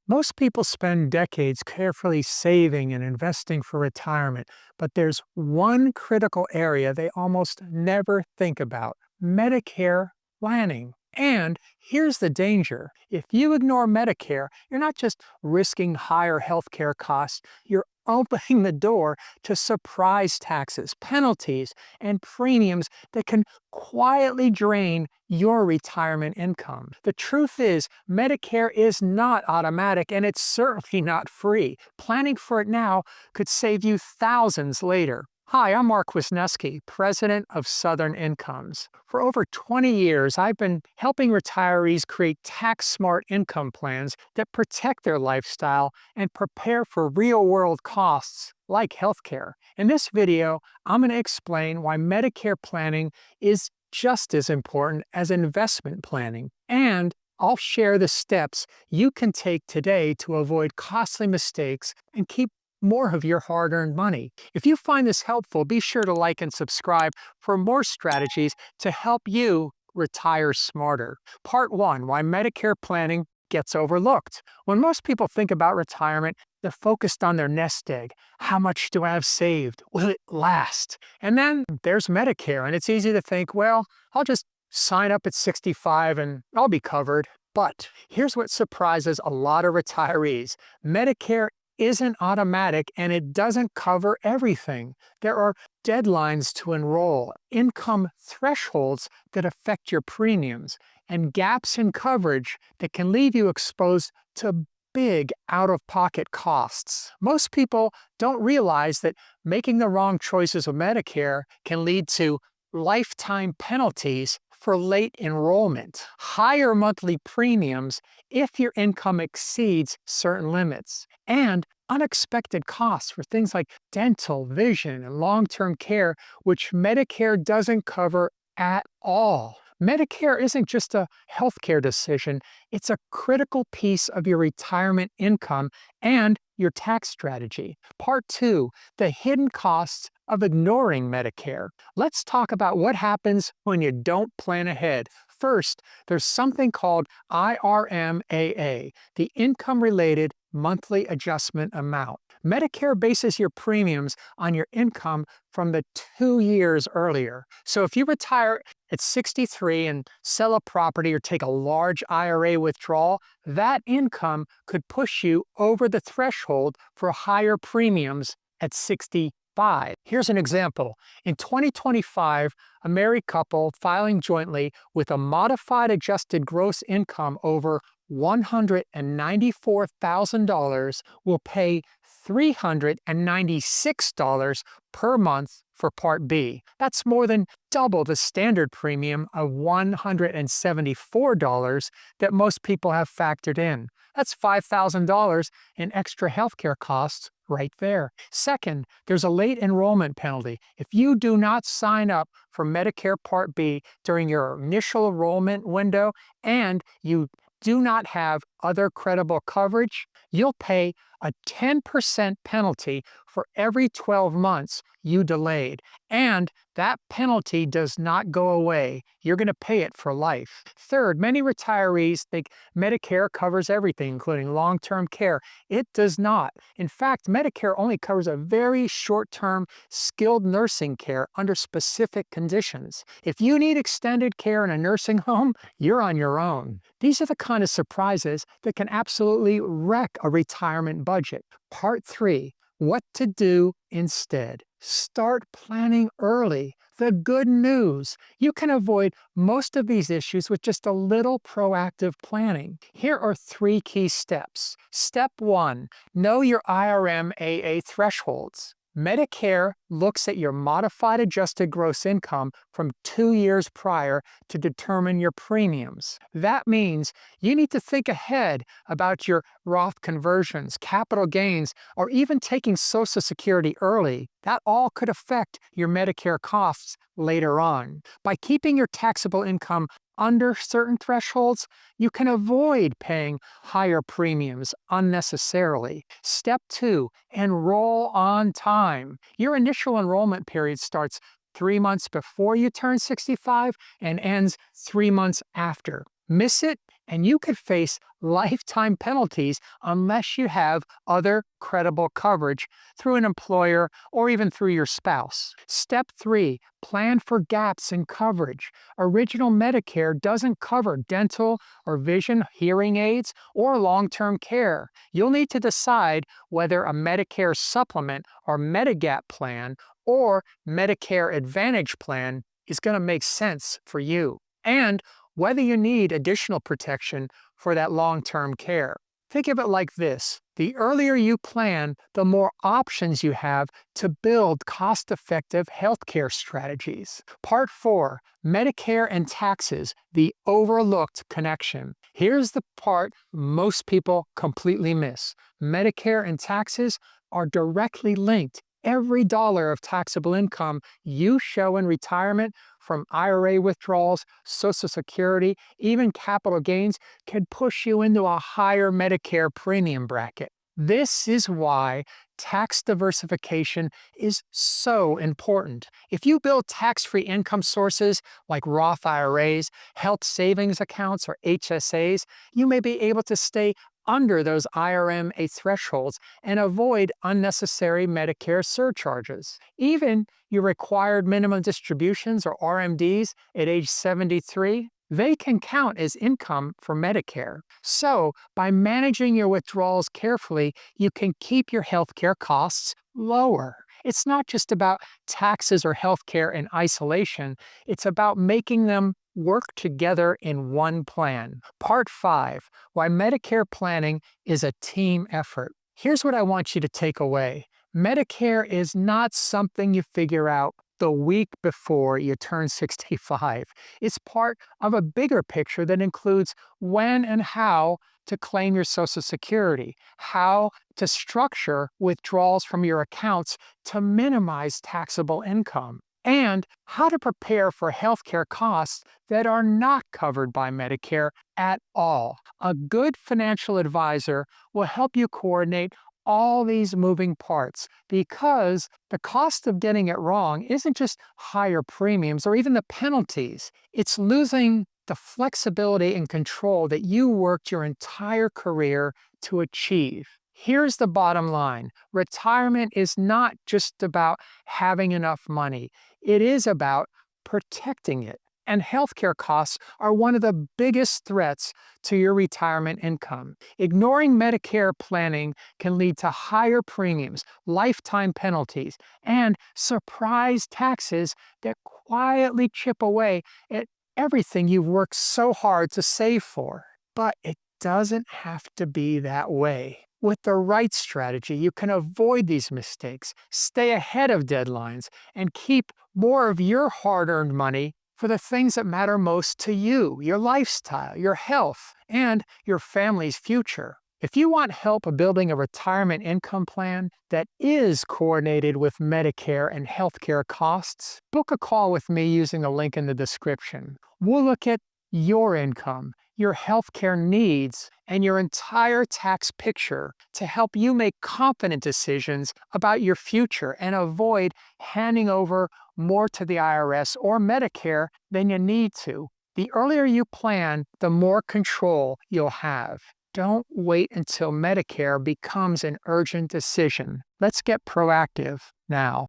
Most people spend decades carefully saving and investing for retirement, but there's one critical area they almost never think about: Medicare planning. And here's the danger: if you ignore Medicare, you're not just risking higher healthcare costs, you're opening the door to surprise taxes, penalties, and premiums that can quietly drain your retirement income. The truth is, Medicare is not automatic and it's certainly not free. Planning for it now could save you thousands later. Hi, I'm Mark Wisniewski, president of Southern Incomes. For over 20 years, I've been helping retirees create tax-smart income plans that protect their lifestyle and prepare for real-world costs like healthcare. In this video, I'm going to explain why Medicare planning is just as important as investment planning, and I'll share the steps you can take today to avoid costly mistakes and keep more of your hard-earned money. If you find this helpful, be sure to like and subscribe for more strategies to help you retire smarter. Part 1: Why Medicare planning gets overlooked. When most people think about retirement, they're focused on their nest egg. How much do I have saved? Will it last? And then there's Medicare, and it's easy to think, well, I'll just sign up at 65 and I'll be covered. But here's what surprises a lot of retirees: Medicare isn't automatic and it doesn't cover everything. There are deadlines to enroll, income thresholds that affect your premiums, and gaps in coverage that can leave you exposed to big out-of-pocket costs. Most people don't realize that making the wrong choices with Medicare can lead to lifetime penalties for late enrollment, higher monthly premiums if your income exceeds certain limits, and unexpected costs for things like dental, vision, and long-term care, which Medicare doesn't cover at all. Medicare isn't just a healthcare decision, it's a critical piece of your retirement income and your tax strategy. Part 2: The hidden costs of ignoring Medicare. Let's talk about what happens when you don't plan ahead. First, there's something called IRMAA, the Income-Related Monthly Adjustment Amount. Medicare bases your premiums on your income from the 2 years earlier. So if you retire at 63 and sell a property or take a large IRA withdrawal, that income could push you over the threshold for higher premiums at 65. Here's an example. In 2025, a married couple filing jointly with a modified adjusted gross income over $194,000 will pay $396 per month for Part B. That's more than double the standard premium of $174 that most people have factored in. That's $5,000 in extra healthcare costs right there. Second, there's a late enrollment penalty. If you do not sign up for Medicare Part B during your initial enrollment window and you do not have other credible coverage, you'll pay a 10% penalty for every 12 months you delayed. And that penalty does not go away. You're going to pay it for life. Third, many retirees think Medicare covers everything, including long-term care. It does not. In fact, Medicare only covers a very short-term skilled nursing care under specific conditions. If you need extended care in a nursing home, you're on your own. These are the kind of surprises that can absolutely wreck a retirement budget. Part 3: What to do instead. Start planning early. The good news: you can avoid most of these issues with just a little proactive planning. Here are 3 key steps. Step 1: Know your IRMAA thresholds. Medicare looks at your modified adjusted gross income from 2 years prior to determine your premiums. That means you need to think ahead about your Roth conversions, capital gains, or even taking Social Security early. That all could affect your Medicare costs later on. By keeping your taxable income under certain thresholds, you can avoid paying higher premiums unnecessarily. Step 2: Enroll on time. Your initial enrollment period starts 3 months before you turn 65 and ends 3 months after. Miss it, and you could face lifetime penalties unless you have other credible coverage through an employer or even through your spouse. Step 3, plan for gaps in coverage. Original Medicare doesn't cover dental or vision, hearing aids, or long-term care. You'll need to decide whether a Medicare supplement or medigap plan or Medicare Advantage plan is going to make sense for you, and whether you need additional protection for that long-term care. Think of it like this: the earlier you plan, the more options you have to build cost-effective healthcare strategies. Part 4, Medicare and taxes, the overlooked connection. Here's the part most people completely miss. Medicare and taxes are directly linked. Every dollar of taxable income you show in retirement, from IRA withdrawals, Social Security, even capital gains, can push you into a higher Medicare premium bracket. This is why tax diversification is so important. If you build tax-free income sources like Roth IRAs, health savings accounts, or HSAs, you may be able to stay under those IRMAA thresholds and avoid unnecessary Medicare surcharges. Even your required minimum distributions, or RMDs, at age 73, they can count as income for Medicare. So, by managing your withdrawals carefully, you can keep your healthcare costs lower. It's not just about taxes or healthcare in isolation, it's about making them work together in one plan. Part 5, why Medicare planning is a team effort. Here's what I want you to take away. Medicare is not something you figure out the week before you turn 65. It's part of a bigger picture that includes when and how to claim your Social Security, how to structure withdrawals from your accounts to minimize taxable income, and how to prepare for healthcare costs that are not covered by Medicare at all. A good financial advisor will help you coordinate all these moving parts, because the cost of getting it wrong isn't just higher premiums or even the penalties. It's losing the flexibility and control that you worked your entire career to achieve. Here's the bottom line: retirement is not just about having enough money, it is about protecting it. And healthcare costs are one of the biggest threats to your retirement income. Ignoring Medicare planning can lead to higher premiums, lifetime penalties, and surprise taxes that quietly chip away at everything you've worked so hard to save for. But it doesn't have to be that way. With the right strategy, you can avoid these mistakes, stay ahead of deadlines, and keep more of your hard-earned money for the things that matter most to you: your lifestyle, your health, and your family's future. If you want help building a retirement income plan that is coordinated with Medicare and healthcare costs, book a call with me using the link in the description. We'll look at your income, your healthcare needs, and your entire tax picture to help you make confident decisions about your future and avoid handing over more to the IRS or Medicare than you need to. The earlier you plan, the more control you'll have. Don't wait until Medicare becomes an urgent decision. Let's get proactive now.